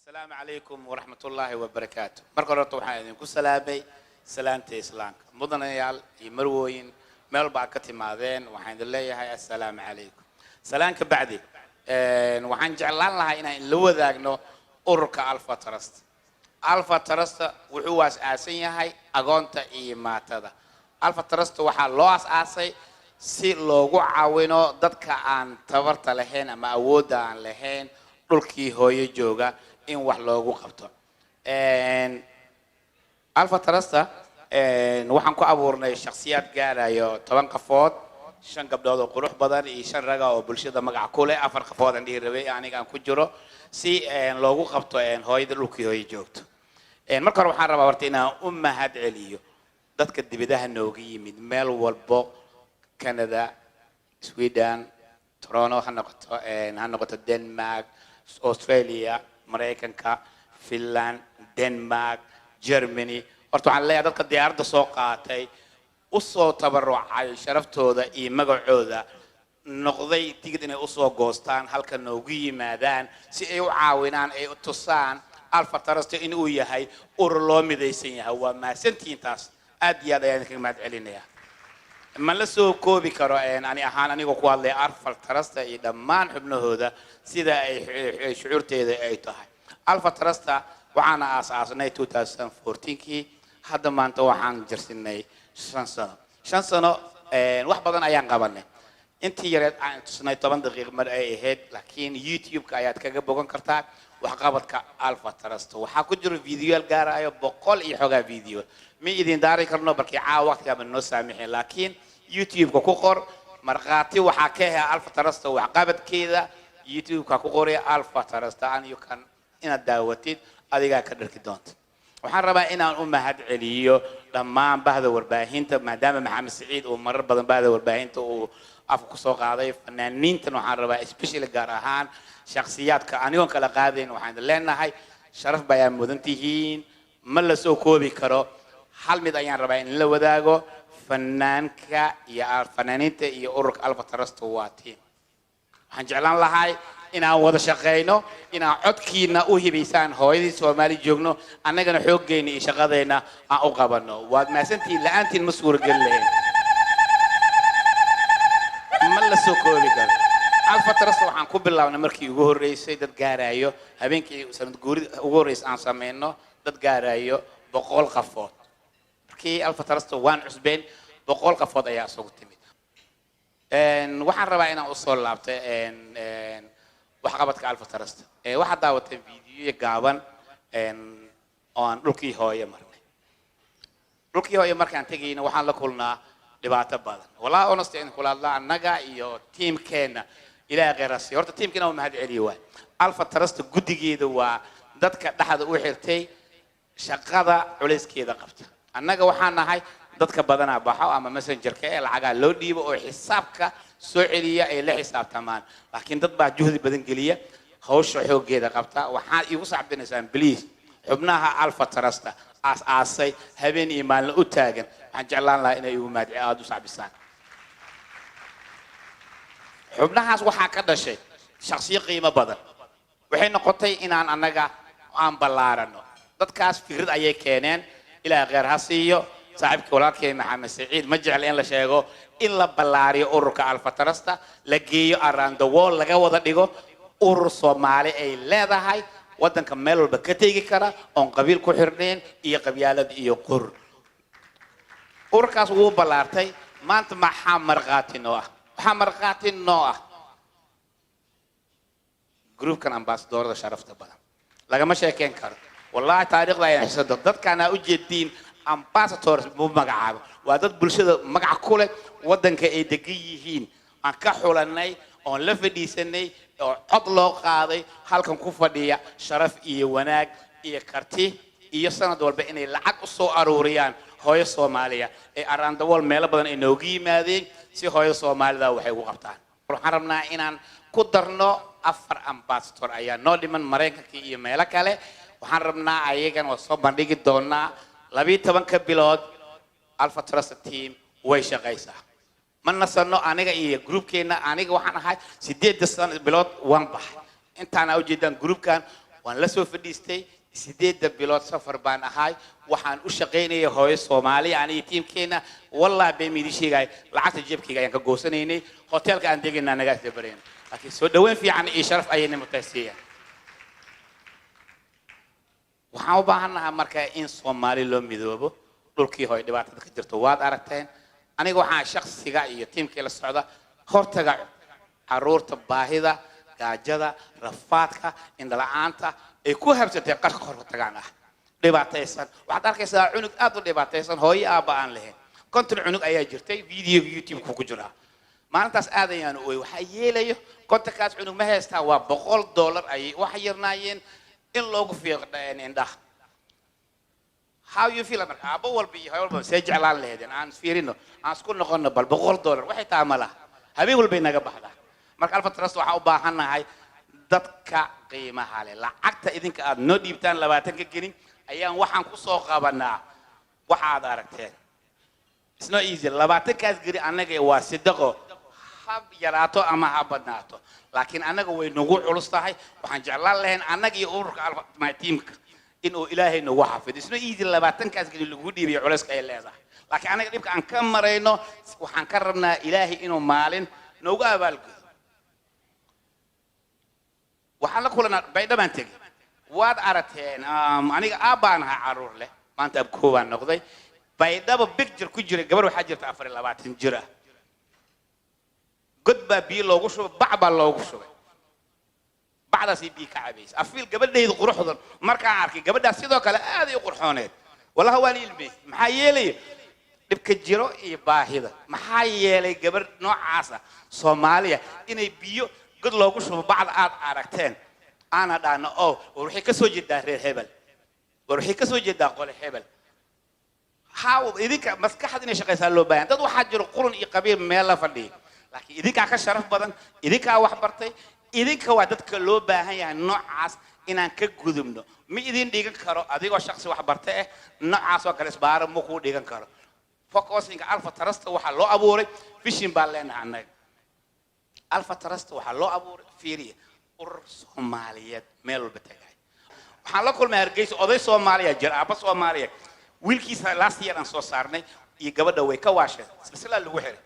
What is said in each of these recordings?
السلام عليكم ورحمة الله وبركاته. مركز روحاني كسلامي سلامتي إسلامك مدنيال يمروين ملبع كتمادين وحين الله هاي السلام عليكم. سلامك بعدي وحين جعلنا لها إن لو ذاقنا أورك ألفا ترست. ألفا ترست وحواس آسية هاي أقونت إيما تدا. ألفا ترست وحال لواس آسي si loogu caawino dadka aan tabarta lahayn ama awoodda aan lahayn dhulkii hooyo jooga in wax loogu qabto alfa tarasta waxaan ku abuurnay shakhsiyaad gaarayo 10 qafood 5 gabdhood oo qurux badan iyo 5 rag oo bulshada magac ku leh 4 qafood aan dhiirabay aniga aan ku jiro si loogu qabto hooyada dhulkii hooyo joogto marka hore waxaan rabaa warta inaan u mahad celiyo dadka dibadaha nooga yimid meel walbo Canada, Sweden, Toronto, Hanoqoto, Denmark, Australia, Mareykanka, Finland, Denmark, Germany. Horta waxaan leeyahay dadka diyaaradda soo qaatay u soo tabarucay sharaftooda iyo magacooda noqday tigid inay u soo goostaan halka noogu yimaadaan si ay u caawinaan ay u tusaan Alpha Trust in uu yahay urur loo midaysan yahay waa maasantiin taas aad iyo aad ayaan kaga mahad celinayaa ما لسه كوبي كرو أنا أحيانا أنا أقول الله ألفا ترستا إذا ما نحبنا هذا سيدا شعور تيدا أي تاه ألفا ترستا وأنا أساسا 2014 كي هذا ما أنت وحنا جرسناي شان سنة واحد بدن أيام قبلنا أنت يرد سنة طبعا دقيقة مر أي هيد لكن يوتيوب كايات كجبوكن كرتاك وحقابت كألفا ترستا وحكجر فيديو الجارة أيوة بقول يحوجا فيديو مي إذا داري كرنا بركي وقت كمان نص سامحين لكن يوتيوب كوكور مرقاتي وحكيها ألفا ترستا وعقابت كذا يوتيوب كوكوري ألفا ترستا أن يكون إن الدعوتين أديك كدر كدونت وحربا إن أمهات عليو لما بهذا ورباهين ما دام محمد سعيد ومر بدن بهذا ورباهين تو أفكو سوق هذا فنانين تنوحربا إسبيشال جارهان شخصيات كأنيون كلا قادين وحين لنا هاي شرف بيان مدنتيين ملسو كوبي كرو حال مدعيان ربعين لو ذاقو فنانك يا فنانينت يا أورك ألفا ترست واتين هنجعلان لهاي إنا وضع شقينو إنا عدكينا أوهي بيسان هويدي سومالي جوغنو أنا جنا حوجيني شغادينا أقابلنو واد ما سنتي لأنتي المسؤول قلهم ملسو كوبي كر ألفا ترست وحن كوب الله ونمركي يقول الرئيس دت جارايو هبينك سند يقول رئيس أن سمينو دت جارايو بقول قفوت كي ألفا ترست وان عسبين بقول قفوت أيها سوق تميد وحن ربعنا أصول لابته وحقبت كألفا ترست واحد دعوت فيديو يجابن عن روكي هاي مرني روكي هاي مر كان تجينا وحن لكلنا دبعت بدن ولا أنستين كل الله نجا يو تيم كنا إلى غير السيارة تيم كنا ومهد عليوه ألفا ترست جد جيد ودتك دحد وحرتي شقادة عليس كذا قبته annaga waxaan nahay dadka badana baxo ama messenger-ka ee lacaga loo dhiibo oo xisaabka soo celiya ay la xisaabtamaan laakiin dad baa juhdi badan geliya hawsha xoogeeda qabta waxaan igu sacbinaysaan please xubnaha Alpha Trust aasay habeen iyo maalin u taagan waxaan jeclaan lahaa inay igu maadci aad u sacbisaan xubnahaas waxaa ka dhashay shakhsiyo qiimo badan waxay noqotay inaan annaga aan ballaarano dadkaas fikrad ayay keeneen إلى غير هسيو صاحبك ولكن محمد سعيد مجعل إن لشيء إلا بلاري أورك ألفا ترستا لقيو around the world لقى وضع ديجو أور صومالي أي لا ده هاي ودن كملوا بكتيجي كرا أن قبيل كحرين إيه قبيلة إيه قر أوركاس هو بلارتي ما أنت مع حمر غاتي نوع جروب كان أمباسدور ده شرف تبلا لقى مش كان كرا والله تاريخ لا يحسد ضد كان أوجدين أمباساتور مو مقعد وضد بلشة مقعد كله ودن كإيدقيهين أن كحولناي أن لفدي سنة أطلق قاضي حالكم كفدية شرف إيه وناق إيه كرتي إيه سنة دول بين العق الصو أروريان هاي الصومالية إيه أراند دول ملا بدن إنوجي ماذي سي هاي الصومالية وحي وقبطان حرمنا إنان قدرنا أفر أمباساتور أيا نودي من مريكا كي إيه ملا كله waxaan rabnaa ayagan oo soo bandhigi doonaa 12 bilood Alpha Trust team way shaqaysaa ma nasano aniga iyo groupkeena aniga waxaan ahay 8 bilood waan baxay intaan u jeedaan groupkan waan la soo fadhiistay 8 bilood safar baan ahay waxaan u shaqeynayay hooyo Soomaali aniga tiimkeena wallahi bay mid sheegay lacagta jeebkayga ayaan ka goosanaynay hotelka aan deganaa naga dabareen laakiin soo dhaweyn fiican iyo sharaf ayayna mutaysiyeen waxaan u baahanahay marka in Soomaali loo midoobo dhulkii hooyo dhibaatada ka jirto waad aragteen aniga waxaan shakhsiga iyo tiimkii la socda hortaga caruurta baahida gaajada rafaadka indhala'aanta ay ku habsatay qarka hor tagaan ah dhibaataysan waxaad arkaysaa cunug aad u dhibaataysan hooyo aaba aan lahayn konton cunug ayaa jirtay video YouTube ku jira maalintaas aad ayaan u waxa yeelayo kontonkaas cunug ma haystaa waa $100 ay wax yarnaayeen in loogu fiiqdeen indhaha how you feel marka aba walba iyo walba say jeclaan leedeen aan fiirino aan isku noqono bal $100 waxay taamala habeen walba inaga baxda marka Alpha Trust waxa u baahanahay dadka qiimaha leh lacagta idinka aad noo dhiibtaan 20 ka gelin ayaan waxaan ku soo qabanaa waxa aad aragteen it's not easy 20 kaas gari anaga waa sidaqo hab yaraato ama ha badnaato laakiin anaga way nagu culus tahay waxaan jeclaan lahayn anaga iyo ururka my teamka inuu ilaahay nagu xafido it's not easy 20 kaas gari lagu dhiibay culayska ay leedahay laakiin anaga dhibka aan ka marayno waxaan ka rabnaa ilaahay inuu maalin noogu abaalgudo waxaan la kulanaa baydhabaan tagay waad aragteen aniga aabaanaha caruur leh maanta ab koobaan noqday baydhaba picture ku jiray gabar waxaa jirta 24 jir ah god baa biyo loogu shubay bac baa loogu shubay bacdaasi biyo ka cabays afiil gabadheedu quruxdan markaan arkay gabadhaas sidoo kale aad ay u qurxooneed wallahi waan ilmay maxaa yeelay dhibka jiro iyo baahida maxaa yeelay gabar noocaas ah Soomaaliya inay biyo god loogu shubo bacda aad aragteen ana dhaana oo wixii ka soo jeedaa reer hebel wixii ka soo jeedaa qole hebel how idinka maskaxda inay shaqaysaa loo baahan dad waxa jiro qurun iyo qabiil meel la fadhiyo laakiin idinka ka sharaf badan idinka wax bartay idinka waa dadka loo baahan yahay noocaas inaan ka gudubno ma idin dhigan karo adigoo shakhsi wax bartay noocaas oo kale isbaaro ma ku dhigan karo focusing Alpha Trust waxa loo abuuray vision baa leenahay anaga Alpha Trust waxa loo abuuray fiiriye urur Soomaaliyeed meel walba tagay waxaan la kulmay Hargeysa oday Soomaaliyeed jir aaba Soomaaliyeed wiilkiisa last year aan soo saarnay iyo gabadha way ka waasheen silsilada lagu xiray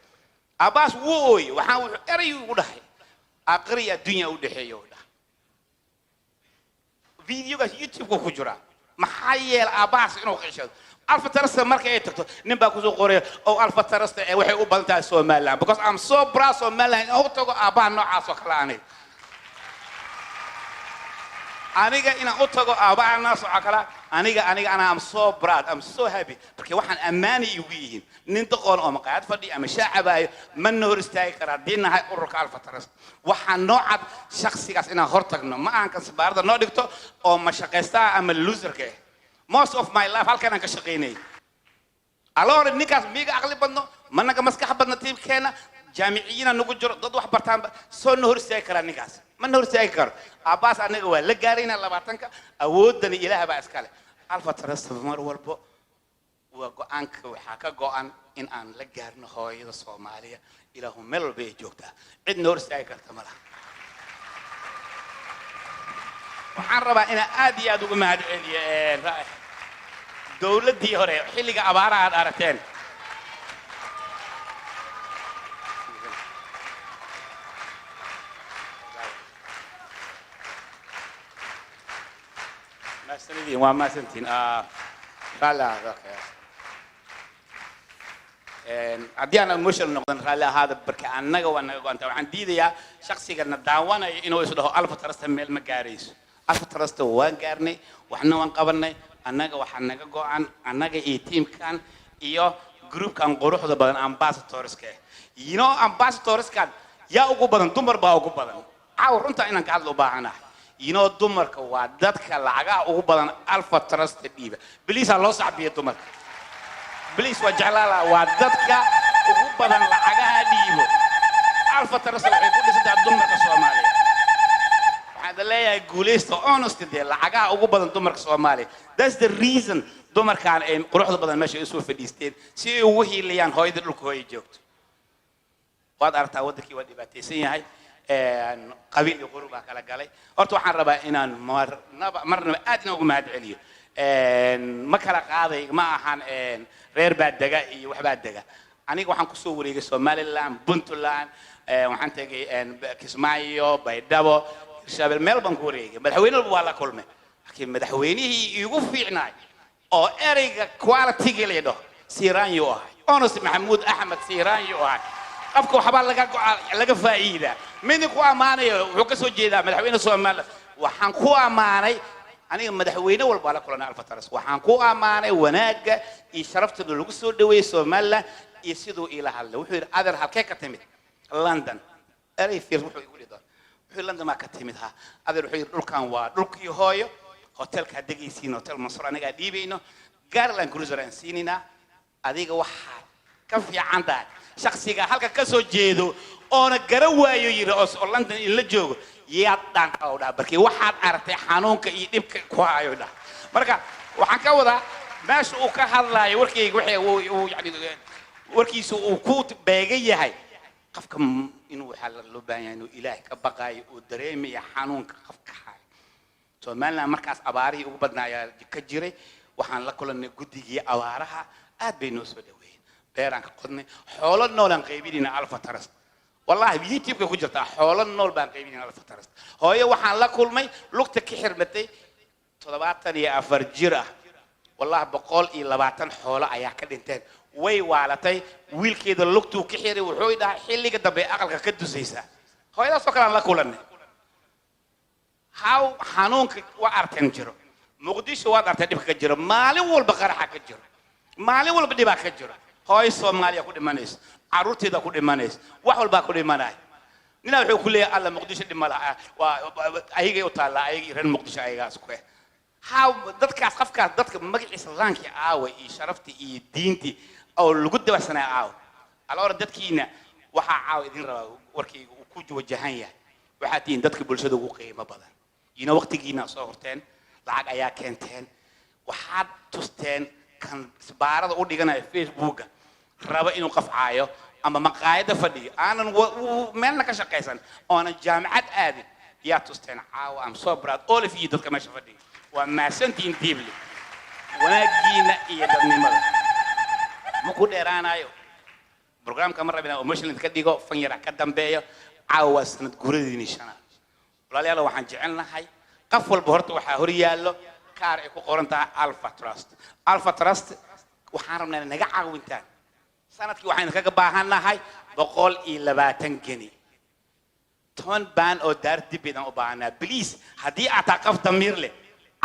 abaas wooy waxaan wuxuu eray ugu dhahay aqriya dunya u dhaxeeyo videogaas YouTube ku jira maxaa yeelay abaas inuu qishado Alpha Trust markay ay tagto nin baa ku soo qoray oo Alpha Trust waxay u badan tahay Soomaaliland because I'm so proud Somaliland oo tago aabaa noocaas oo kala aniga ina u tago aabaa naas oo kala aniga I'm so proud I'm so happy because waxaan amaani igu yihiin nin doqon oo maqaad fadhi ama shacabaayo ma hor istaagi kara diinahay ururka Alpha Trust waxaan noocaad shakhsigaas ina hor tagno ma aan ka sabarada noo dhigto oo ma shaqeystaa ama loserka most of my life halkan aan ka shaqeynay alors ninkaas miiga aqli badno managa maskax badna tiimkeena jaamiciyiina nagu jiro dad wax bartaan soo hor istaagi kara ninkaas ma hor istaagi karo abaas anaga waa la gaarayna 20ka awoodana ilaahay baa iska leh Alpha Trust mar walbo waa go'aanka waxa ka go'an in aan la gaarno hooyada Soomaaliya ilaahu meel walba ay joogtaa cid hor istaagi karta malaha waxaan rabaa in aad iyo aad ugu mahad celiyo dawladdii hore xilliga abaaraha aad aragteen maasanidiin waa maasantiin raalli haddii aan emotional noqdan raalli ahaada barka annaga waa naga go'anta waxaan diidayaa shakhsigana daawanaya inuu isdhaho Alpha Trust meel ma gaarayso Alpha Trust waan gaarnay waxna waan qabanay annaga waxa naga go'an annaga iyo teamkan iyo groupkan quruxda badan ambassadorska ambassadorskan yaa ugu badan dumar baa ugu badan caaw runta inaan ka hadlo baahanahay dumarka waa dadka lacagaha ugu badan Alpha Trust dhiiba please loo saxbiyo dumarka please waa jalaala waa dadka ugu badan lacagaha dhiibo Alpha Trust waxay ku dhistaa dumarka Soomaaliyeed waxaan leeyahay guuleysto honesty de lacagaha ugu badan dumarka Soomaaliyeed that's the reason dumarkaan ay quruxda badan meesha isu fadhiisteen si ay ugu hiiliyaan hooyada dhulka hooyay joogto waad aragtaa wadankii waa dhibaataysan yahay qabiil iyo qurub baa kala galay horta waxaan rabaa inaan marnaba aad inoogu mahad celiyo ma kala qaaday ma ahan reer baa dega iyo wax baa dega aniga waxaan kusoo wareegay Somaliland Puntland waxaan tagay Kismaayo Baydhabo Hirshabelle meel baan ku wareegay madaxweynaha waa la kulmay laakiin madaxweynihii igu fiicnaa oo ereyga quality leedo Siranyo ahay Onos Maxamuud Axmed Siranyo ahay qofka waxba laga faa'iida mid ku amaanayo wuxuu ka soo jeedaa madaxweynaha Soomaaliya waxaan ku amaanay aniga madaxweyne walba la kulanay Alfa Taras waxaan ku amaanay wanaaga iyo sharafta lagu soo dhaweeyay Soomaaliya iyo sidoo ila hadlay wuxuu yiri adar halkee ka timid London erey fiir wuxuu igu leedahay wuxuu London ma ka timid ha adar wuxuu yiri dhulkan waa dhulkii hooyo hotelka degaysiin hotel Masr aniga dhiibayno Garland Cruiser aan siinina adiga waxa ka fiican tahay shakhsiga halka ka soo jeedo oo garan waayo yiri oo London in la joogo yaad dhan ka wada barkii waxaad aragtay xanuunka iyo dhibka ku hayo dha marka waxaan ka wada meesha uu ka hadlayo warkayga uu yani warkiisu uu ku beegan yahay qofka inuu waxa loo baahan yahay inuu Ilaahay ka baqayo oo dareemayo xanuunka qofka hayo Soomaaliland markaas abaarihi ugu badnaaya ka jiray waxaan la kulanay guddigii abaaraha aad bay noo soo dhaweeyeen beeraan ka qodnay xoolo noolan qaybinina Alfa Taras والله يوتيوب كوجر تا حولن نول بان قيمين على فترة هاي وحنا لا كل ماي لقطة كحرمتي طلبات يا أفرجرة والله بقول إلى بعتن حولا أيها كدنتين وي وعلتي ويل كده لقطة كحري وحوي ده حلي كده بأقل كده زيسا هاي ده سكر لا كلنا هاو حنونك وأرتن جرو مقديش وأرتن بكجرو مالي والبقرة حكجرو مالي والبدي بكجرو هاي سوماليا كده منيس عروتي ده كله مانيس واحد بقى كله ماناي نحن بحكي كله على مقدسة الملا وأيجي وطالع أيجي رن مقدسة أيجي أسكوه هاو دتك أسقف كات دتك مجلس الرانك عاوي شرفتي دينتي أو الجود بسنا عاو على ورد دتكينا وح عاو إذن رأوا وركي وكوج وجهانية وحاتين دتك بلشة دوقي ما بدن ينا وقت جينا صورتين لعق أيا كنتين وحد تستين كان سبارة أودي كنا فيسبوك رابع إنه قف عايو أما مقاعدة فدي أنا مالنا كشقيسان أنا جامعة آدي يا تستين عاو أم صبرات أول في يدك ما شفدي وما سنتين تيبلي ونجينا يدني ملا مكود إيرانا يو برنامج كاميرا بينا ومشلين تكديكو فنيرا كدم بيا عاو سنة جوري نشنا ولا ليه لو حنجعلنا هاي قفل بهرت وحوريالو كار إكو قرنتا ألفا تراست وحارمنا نجا عاوينتان sanadkii waxaan kaga baahanahay 120 geni 10 baan oo daar dibidan u baahanaa please hadii aad taqaf damir leh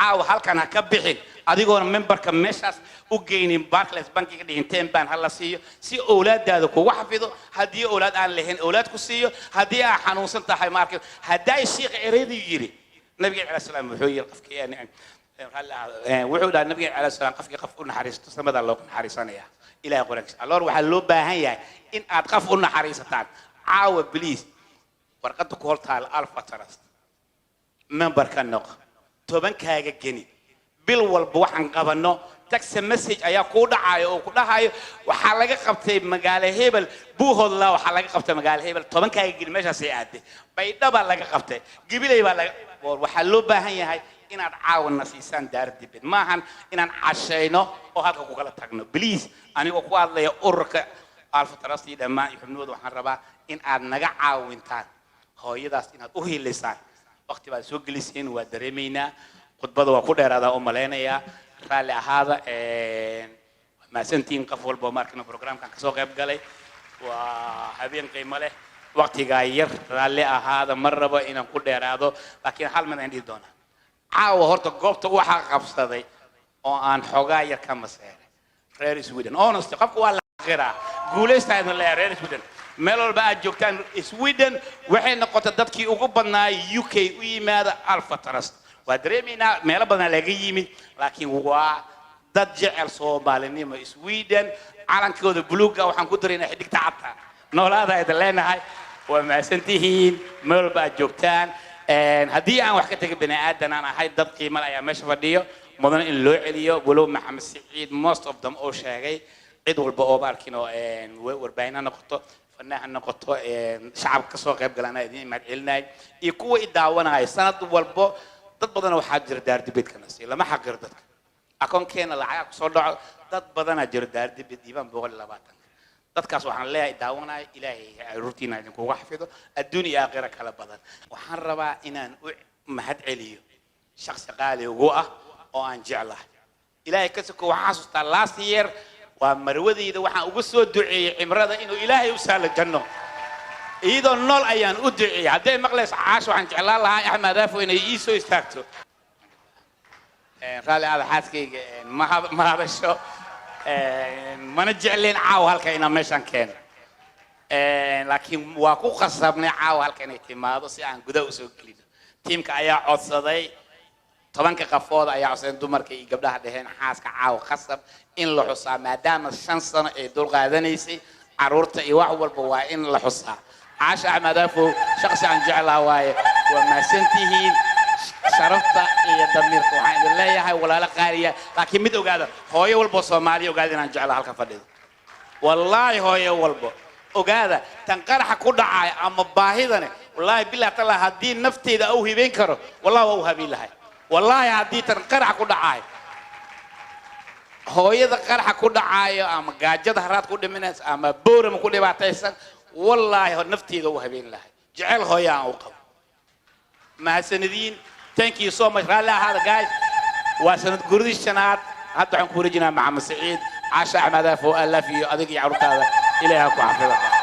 aaw halkan ka bixin adigoona memberka meeshaas u geynin Barclays bankiga dhinteen baan hala siiyo si awlaadaada kugu xafido hadii awlaad aan lahayn awlaad ku siiyo hadii aad xanuunsan tahay markii haday sheekh ereedi yiri nabiga sallallahu alayhi wasallam wuxuu yiri qofkii wuxuu dhahay nabiga sallallahu alayhi wasallam qofkii qof u naxariisto samada loo naxariisanaya إلى قرنك الله روح اللوبة هي إن أتخاف قلنا حريصتان عاو بليز ورقدك قلتها الألفا ترست member كان نق توبن كهاجة جني بالوال بوحن قبنا تكس مسج أيا كودا عايو كودا هاي وحلاقة قبت مجال هيبل بوه الله وحلاقة قبت مجال هيبل توبن كهاجة جني مش هسيعدي بيدا بالله قبته جبلي بالله وحلوبة هي إن أتعاون نسيسان داردي بين ما هن إن عشينا وهذا كوكلا تغنى بليز أنا أقول لي أورك ألف تراسي دما يحملوا ده حربا إن أرنجع عاونتان هو يدرس إن أوهي لسان وقت بعد سوق لسين ودريمينا قد بدو أقول هذا أملينا يا خالي هذا ما سنتين قفول بماركنا برنامج كان كسوق يبقى وهذين قيمة له وقت غير خالي هذا مرة بإن أقول هذا لكن حال من عندي دونا عاو هرت قبض وحق قبضي أو أن حجاية كم سعر رير سويدن أنا استقبل ولا غيره قوليس تاين الله رير سويدن ملول بقى جوكان سويدن وحين نقطة دتكي أقبلنا UK ويماذا ألفا ترست ودريمينا ملا بدنا لقيمين لكن هو دجع الصومالي ما سويدن على كود بلوغا وحنقدرين حدك تعبها نولا هذا يدلنا هاي وما سنتين ملول بقى جوكان هدي أنا وحكيتك بني آدم أنا هاي دتكي ملا يا مش فديو مدن اللو عليو بلو محمد سعيد most of them أو شيء عيد والبقوا باركينو وربعنا نقطة فنان نقطة شعب كسوق يبقى لنا دين ما تعلنا يكون يداونا هاي سنة والبو ضد بدنا وحاجر دار دبيت كنسي لما حقر ضد أكون كان العياق صدع ضد بدنا جر دار دبيت يبان بقول لباتن ضد كاس وحن لا يداونا إلهي روتينا نكون واحد الدنيا غيرك على بدن وحن ربا إن مهد عليه شخص قالي وقوة وأن جعله إلهي كسك وحاسس last year ومرودي إذا وحنا وقصوا دعي عمرنا إنه إلهي يوصل الجنة إذا النول أيان أدعي هذا مقلس عاش وعن جعل الله أحمد رافو إنه يسوع يستكتو قال هذا حاسك ما هذا الشو ما نجعلين عاو هالكينا مشان كان لكن واقو خصبني عاو هالكينا ما بس يعني قدوا وسوق كليد تيم كأي عصدي طبعاً كقفوض أي عصين دمر كي قبلها دهين حاس كعاو خصب إن لحصة ما دام الشمس دول غادنيسي عرورته يوع والبوا إن لحصة عاش أحمد فو شخص عن جعلها واي وما سنتهين شرفت يدمرك وحين الله يا هاي ولا لا قارية لكن مدو قادر هو يولبو صومالي وقادر عن جعلها الكفديد والله هو يولبو وقادر تنقرح كل عاي أما باهظني والله بالله تعالى هدين نفتي إذا أوهي بينكره والله هو هبي لهاي والله هدي تنقرح كل عاي هو إذا قرح كل عاي أما قاجد هرات كل مناس أما بورم كل بعتيسن والله نفتي إذا أوهي بين لهاي جعل هو يا أوقف مع سندين thank you so much رالله هذا guys وسند قردي الشنات حتى عن كورجنا مع مسعيد عاش أحمد فو ألا في أذكي عروق هذا إليها كوافلة